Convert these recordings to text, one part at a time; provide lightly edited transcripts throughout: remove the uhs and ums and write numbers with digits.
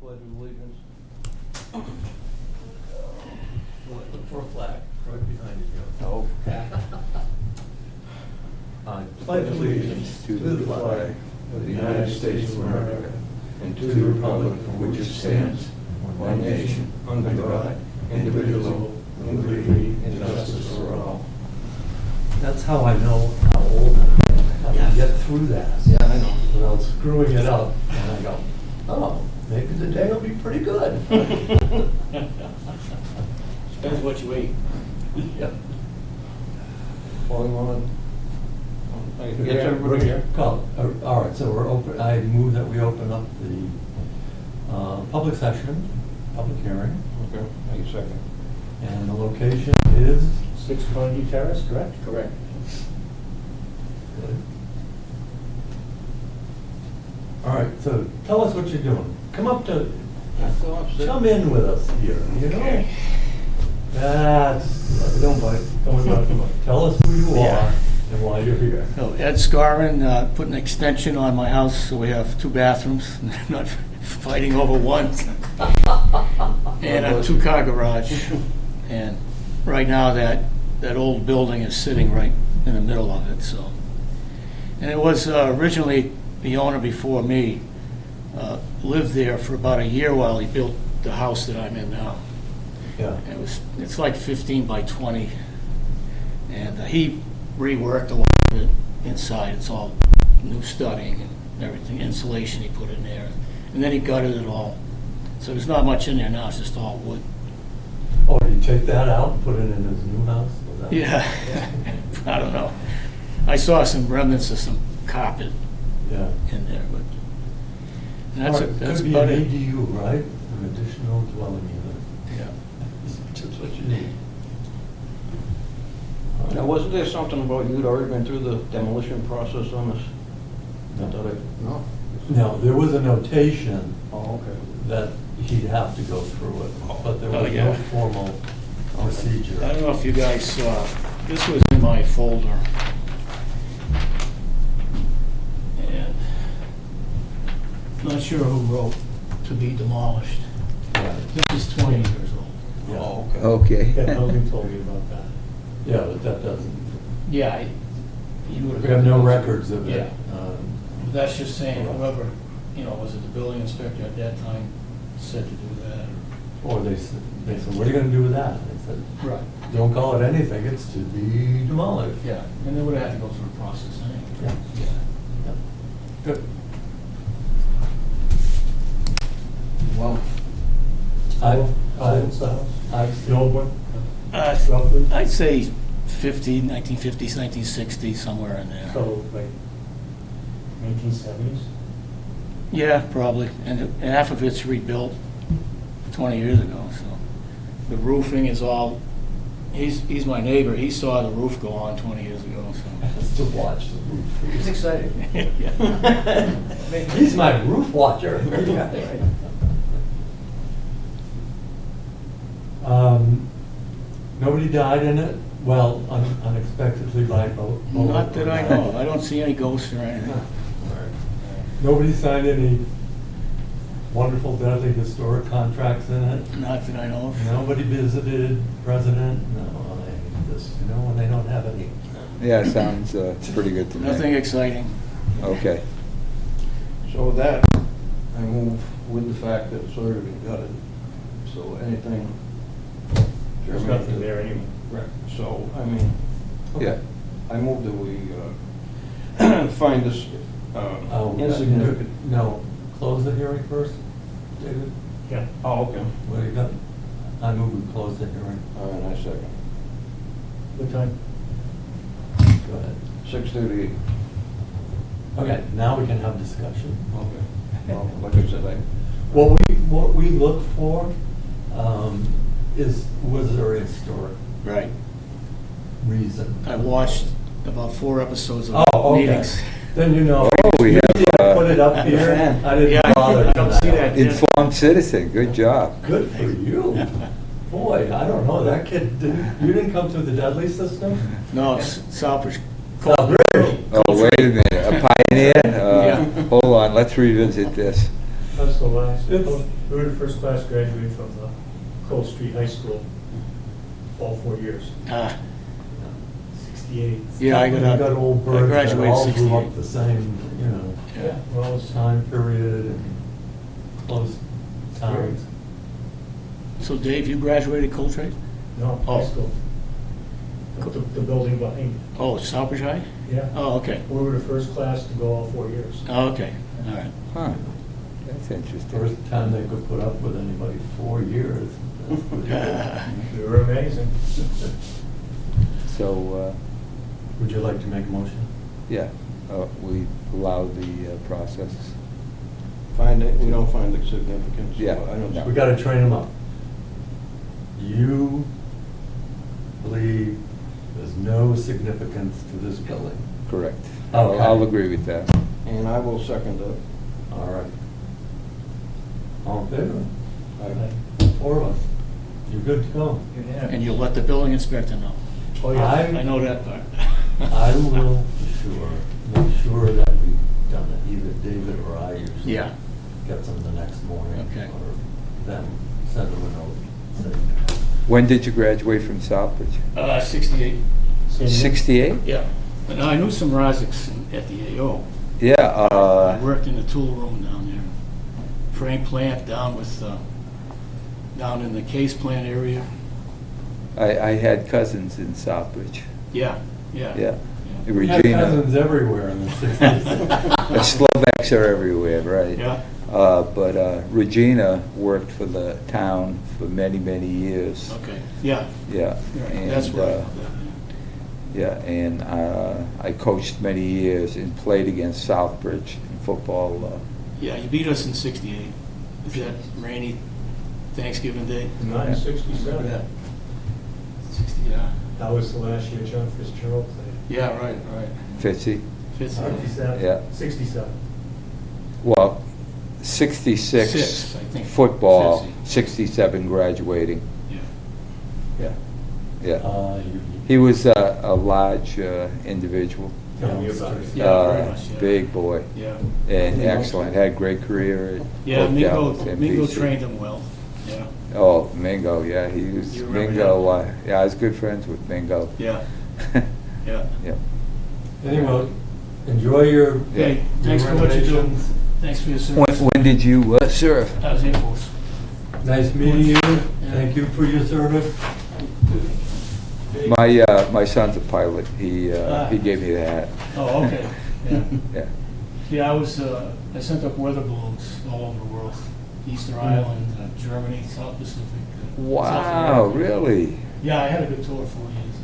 pledge of allegiance. Look for a flag right behind you, Joe. Oh. I pledge allegiance to the flag of the United States of America and to the republic for which it stands, one nation, under God, indivisible, with liberty and justice for all. That's how I know how old I am. How to get through that. Yeah, I know. Without screwing it up. And I go, oh, maybe the day will be pretty good. Depends what you eat. Yep. Well, you want to get everybody here? All right, so we're open, I move that we open up the public session, public hearing, Okay, make a second. and the location is? 6 Carnegie Terrace, correct? Correct. Good. All right, so tell us what you're doing. Come up to, Go upstairs. come in with us here, you know? Okay. That's, Don't bite. come on. Tell us who you Yeah. are and why you're here. So Ed Scarrin put an extension on my house, so we have 2 bathrooms, not fighting over one, and a 2-car garage. And right now, that old building is sitting right in the middle of it, so. And it was originally, the owner before me lived there for about a year while he built the house that I'm in now. Yeah. And it's like 15 by 20, and he reworked a lot of it inside. It's all new studding and everything, insulation he put in there, and then he gutted it all. So there's not much in there now. It's just all wood. Oh, did you take that out and put it in his new house? Was that- Yeah, I don't know. I saw some remnants of some carpet Yeah. in there, but and that's All right, that's could be about an it. ADU, right? An additional dwelling unit. Yeah. Just what you need. Now, wasn't there something about you'd already been through the demolition process on this? No. I thought no? No, there was a notation Oh, okay. that he'd have to go through it, but there Oh, was yeah. no formal procedure. I don't know if you guys saw. This was in my folder. And not sure who wrote to be demolished. Yeah. This is 20 years old. Yeah. Oh, okay. Okay. Yeah, Hogan told me about that. Yeah, but that doesn't, Yeah, you would we have no records of it. Yeah. Um, That's just saying whoever, was it the building inspector at that time said to do that? Or they said, what are you gonna do with that? They said, Right. don't call it anything, it's to be demolished. Yeah, and they would have to go through the process anyway. Yeah. Yeah. Good. Well, How old's the house? The old one? Roughly? I'd say 1950s, 1960s, somewhere in there. So, like, 1970s? Yeah, probably. And half of it's rebuilt 20 years ago, so. The roofing is all, he's my neighbor. He saw the roof go on 20 years ago, so. Just to watch the roof. it's exciting. Yeah. He's my roof watcher. Nobody died in it? Well, unexpectedly by boat? Not that I know of. I don't see any ghosts or anything. Nobody signed any wonderful Dudley historic contracts in it? Not that I know of. Nobody visited president? No, they just, when they don't have any. Yeah, sounds pretty good to me. Nothing exciting. Okay. So with that, I move with the fact that it's already been gutted. So anything. There's nothing there anymore. Right. So, I mean, Yeah. I move that we find this insignificant. No, close the hearing first, David? Yeah. Oh, okay. What do you got? I move we close the hearing. And I second. What time? Go ahead. 6:38. Okay, now we can have discussion. Okay. Well, like I said, What we look for was there a historic Right. reason? I watched about 4 episodes of Oh, okay. meetings. Then you know. Oh, we have, Usually I put it up here. fan. I didn't Yeah, bother. I don't see that. Informed citizen, good job. Good for you. Boy, I don't know, that kid you didn't come through the Dudley system? No, it's Southbridge. Really? Oh, wait a minute, a pioneer? Yeah. Hold on, let's revisit this. That's the last, we It's- were the first class graduate from Cole Street High School, all 4 years, Ah, 68. Yeah, I You got got old I birds that graduated all grew 68. up the same, you know, Yeah. Well, it's time period and close times. So Dave, you graduated Coltrane? no, Oh. high school. The building behind it. Oh, Southbridge High? Yeah. Oh, okay. We were the first class to go all 4 years. Oh, okay, all right. Huh, that's interesting. First time they could put up with anybody 4 years. That's pretty good. We were amazing. So, Would you like to make a motion? yeah, we allow the process. Find it, we don't find the significance. so Yeah, I don't. no. We gotta train them up. You believe there's no significance to this building? Correct. Okay. I'll agree with that. And I will second that. All right. All in favor? I- 4 of us. You're good to go. And you'll let the building inspector know. Oh, yeah. I know that part. I will make sure that we've done it, either David or I usually. Yeah. Get them the next morning. Okay. Or them, send them a note. Say, When did you graduate from Southbridge? 68. 68? Yeah. And I knew some Rozics at the AO. Yeah, I worked in the tool room down there. Frank Plant down with, down in the case plant area. I had cousins in Southbridge. Yeah, yeah. Yeah. We had Regina. cousins everywhere in the 60s. The Slovaks are everywhere, right? Yeah. But Regina worked for the town for many, many years. Okay, yeah. Yeah. Right. And, That's where. Yeah, and I coached many years and played against Southbridge in football. Yeah, you beat us in 68. Is that rainy Thanksgiving Day? Not in 67. Yeah. 60, yeah. That was the last year John Fitzgerald played. Yeah, right, right. Fitzy. 50. 67? Yeah. 67. Well, 66 Six, I think. football, 50. 67 graduating. Yeah. Yeah, yeah. You- He was a large individual, Tell me about it. Yeah, very much, yeah. big boy, Yeah. and excellent. Had a great career at Yeah, both Mingo, Dallas Mingo NBC. trained him well. Yeah. Oh, Mingo, yeah, he was You remember Mingo. him? Yeah, I was good friends with Mingo. Yeah. Yeah. Yeah. Anyway, enjoy your Hey, thanks for what you do. renovations. Thanks for your service. When did you serve? I was Air Force. Nice meeting you. Thank you for your service. My son's a pilot. He gave me the hat. Oh, okay. Yeah. Yeah. Yeah, I sent up weather balloons all over the world. Easter Island, Germany, South Pacific. South Wow, America. really? Yeah, I had a good tour 4 years.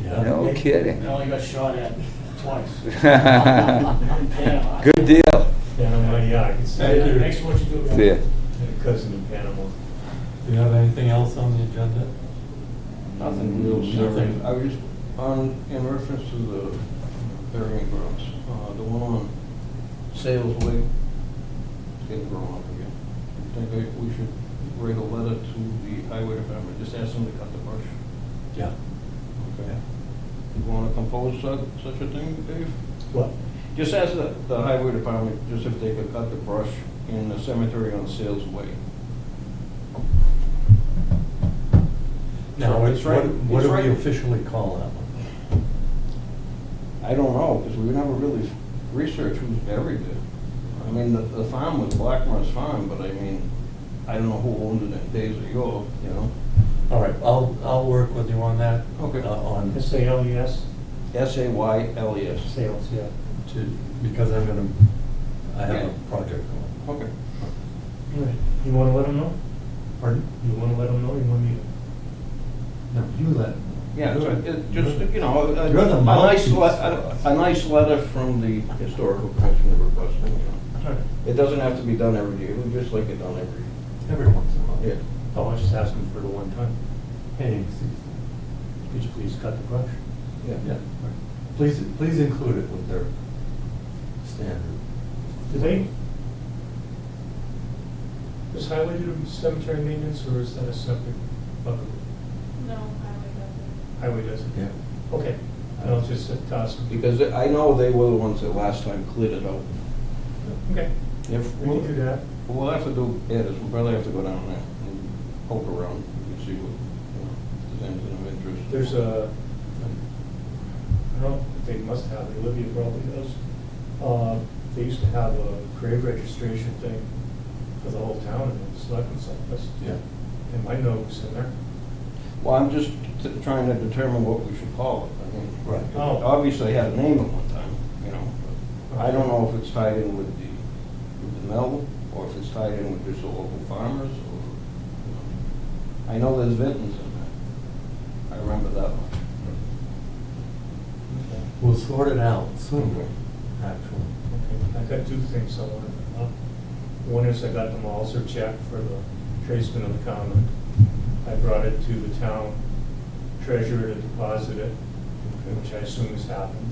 Yeah. No kidding. I only got shot at twice. Panama. Good deal. Panama, yeah, I can see Thank you. that. Thanks for what you do. guys. See ya. I had a cousin in Panama. Do you have anything else on the agenda? Nothing real serious. Nothing. I was just in reference to the burying grounds, the one on Sales Way, it's getting grown up again. I think we should write a letter to the highway department, just ask them to cut the brush. Yeah. Okay. You want to compose such a thing, Dave? What? Just ask the highway department, just if they could cut the brush in the cemetery on Sales Way. Now, It's right- what it's do we right. officially call that one? I don't know, because we never really researched who's buried there. I mean, the farm was Blackmer's farm, but I mean, I don't know who owned it in days of yore, you know? All right, I'll work with you on that. Okay. On, SALES? SAYLES. Sales, yeah. because I have Yeah. a project going. Okay. All right. You want to let them know? Pardon? You want to let them know, you want me to? No, you let. Yeah, so just, you know, You're the mouthpiece. a nice letter from the historical commission requesting, you know. All right. It doesn't have to be done every year, we just like it done every Every once in a while. year. Oh, I was just asking for the one time. Hey, Could you please cut the brush? yeah. Please include it with their standard. Do they? Does highway do cemetery maintenance, or is that a separate bucket? No, highway doesn't. Highway does it? Yeah. Okay, and I'll just toss them. Because I know they were the ones that last time cleared it out. Okay, If, we can do that. What we'll have to do, Ed, is we'll probably have to go down there and poke around and see what, if there's anything of interest. There's I don't know, they must have, Olivia probably does. They used to have a grave registration thing for the whole town in the selectmen's office. Yeah. And my note was in there. Well, I'm just trying to determine what we should call it. I mean, Right. it Oh. obviously had a name at one time, you know. But I don't know if it's tied in with the mill, or if it's tied in with just the local farmers, or, you know. I know there's Vinton's in there. I remember that one. We'll sort it out soon, actually. Okay, I've got two things I want to bring up. One is I got the Malzer check for the tradesman of the common. I brought it to the town treasurer to deposit it, which I assume has happened.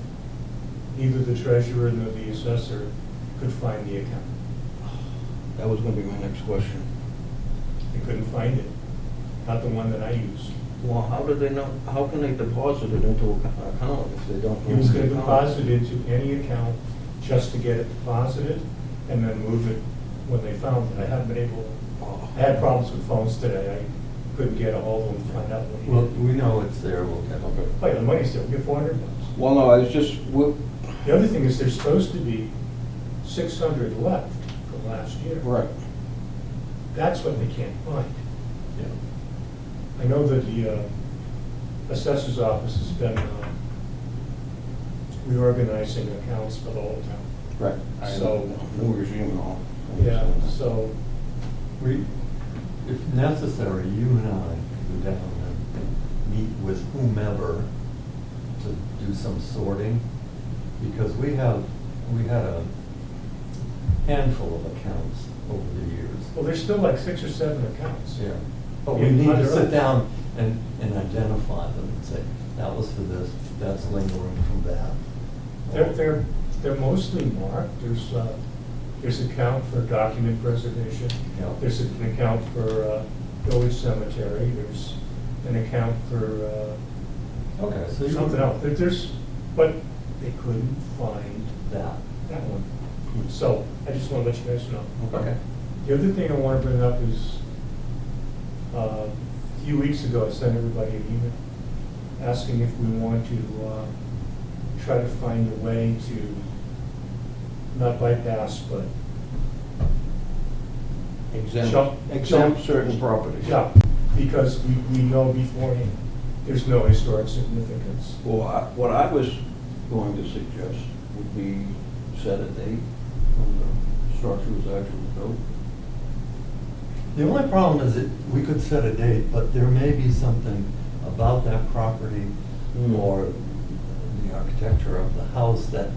Neither the treasurer nor the assessor could find the account. That was gonna be my next question. They couldn't find it, not the one that I use. Well, how do they know, how can they deposit it into an account if they don't know? He was the going to account? deposit it into any account just to get it deposited and then move it when they found it. I haven't been able, I had problems with phones today. I couldn't get a hold of him to find out what he Well, did. we know it's there, we'll get it. Okay. Oh, yeah, the money's there, we get $400. Well, no, I was just, The other thing is there's supposed to be 600 left from last year. right. That's what they can't find. Yeah. I know that the assessor's office has been reorganizing accounts for the whole town. Right. I So- know, new regime and all. Yeah, so, We, if necessary, you and I go down and meet with whomever to do some sorting, because we had a handful of accounts over the years. well, there's still like 6 or 7 accounts. Yeah. But we Yeah, need to under sit oath. down and identify them and say, that was for this, that's lingering from that. They're mostly marked. There's an account for document preservation. Yeah. There's an account for village cemetery. There's an account for Okay, so you. something else. But they couldn't find That. that one. So I just want to let you guys know. Okay. The other thing I want to bring up is, a few weeks ago, I sent everybody an email asking if we want to try to find a way to not bypass, but Exempt certain properties. yeah, because we know beforehand, there's no historic significance. Well, what I was going to suggest would be set a date when the structure was actually built. The only problem is that we could set a date, but there may be something about that property or the architecture of the house that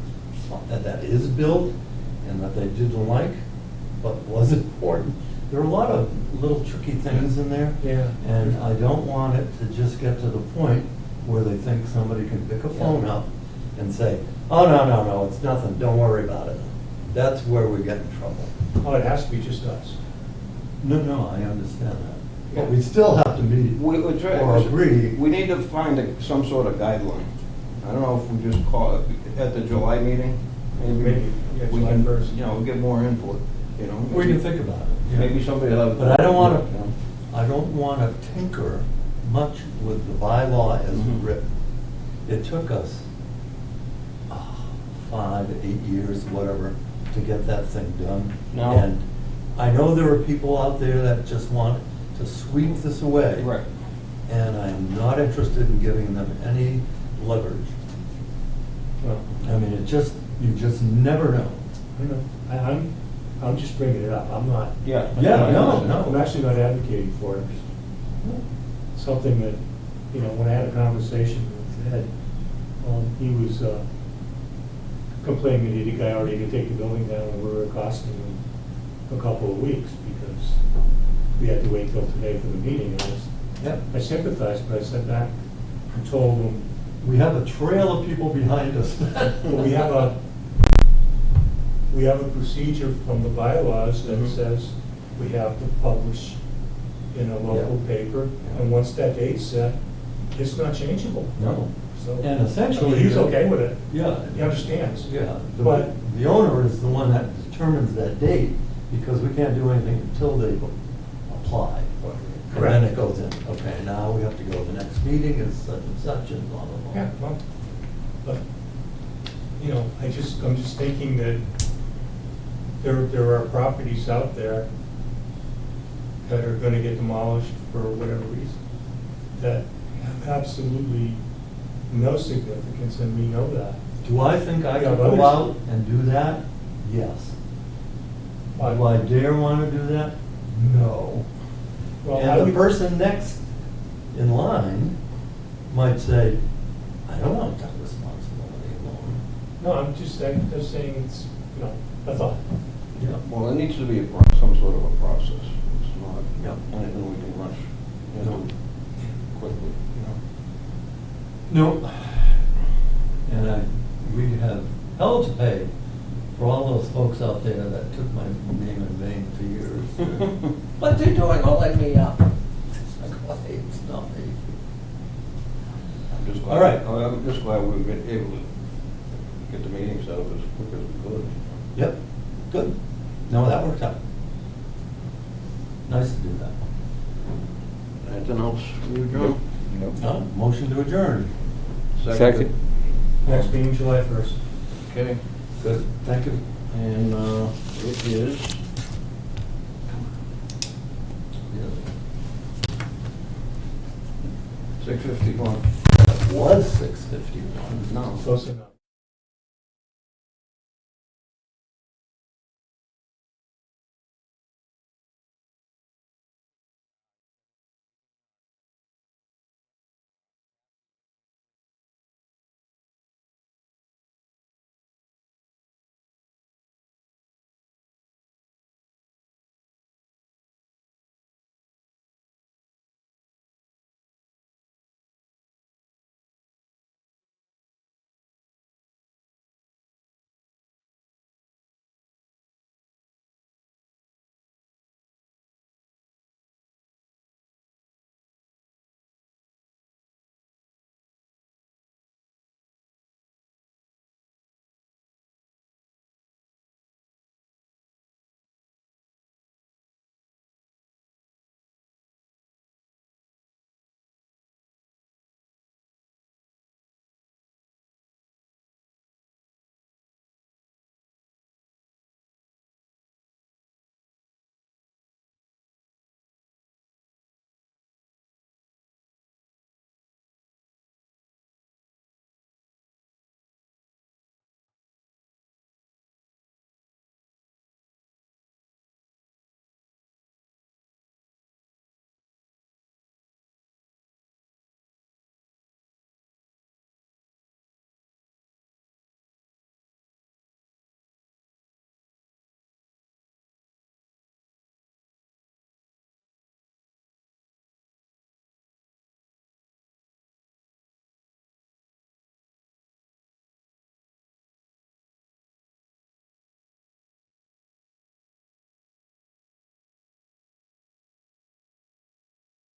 is built and that they didn't like, but was important. There are a lot of little tricky things in there. Yeah. And I don't want it to just get to the point where they think somebody can pick a phone up and say, oh, no, it's nothing, don't worry about it. That's where we get in trouble. Oh, it has to be just us. No, I understand that. But we still have to meet We try- or agree. We need to find some sort of guideline. I don't know if we just call it at the July meeting, Maybe, yeah, we July can, 1st. you know, get more input, you know? We can think about it. yeah. Maybe somebody will have. But I don't want you know. to, I don't want to tinker much with the bylaw as Mhm. written. It took us 5, 8 years, whatever, to get that thing done. Now- And I know there are people out there that just want to sweep this away. Right. And I'm not interested in giving them any leverage. Well, I mean, you just never know. I know. I'm just bringing it up. I'm not. Yeah. Yeah, no. I'm actually not advocating for it. Something that, you know, when I had a conversation with Ed, he was complaining that he got already to take the building down and we were costing him a couple of weeks because we had to wait till today for the meeting. And Yep. I sympathized, but I sat back and told him, We have a trail of people behind us. we have a procedure from the bylaws that Mhm. says we have to publish in a local Yeah. paper, and once that date's set, it's not changeable. No. So, And essentially- I mean, he's okay with it. Yeah. He understands. Yeah, But- the owner is the one that determines that date, because we can't do anything until they apply. And then it goes in, okay, now we have to go, the next meeting is such and such and blah, blah, blah. Yeah, well, but, you know, I'm just thinking that there are properties out there that are gonna get demolished for whatever reason, that have absolutely no significance, and we know that. Do I think I Yeah, can but go others- out and do that? Yes. But- Do I dare want to do that? No. Well, I And the would- person next in line might say, I don't want that responsibility alone. No, I'm just saying it's, you know, a thought. Yeah. Well, there needs to be some sort of a process. It's not Yep. anything we can rush into quickly, you know? No. And we have hell to pay for all those folks out there that took my name in vain for years. What they're doing, holding me up. It's not me. I'm just glad. All right. I'm just glad we've been able to get the meeting set up as quick as we could. Yep, good. No, that worked out. Nice to do that. Anything else from you, John? Nope. Motion to adjourn. Second. Next meeting, July 1st. Okay, Good, thank you. and it is 6:51. That was 6:51. No. Close enough.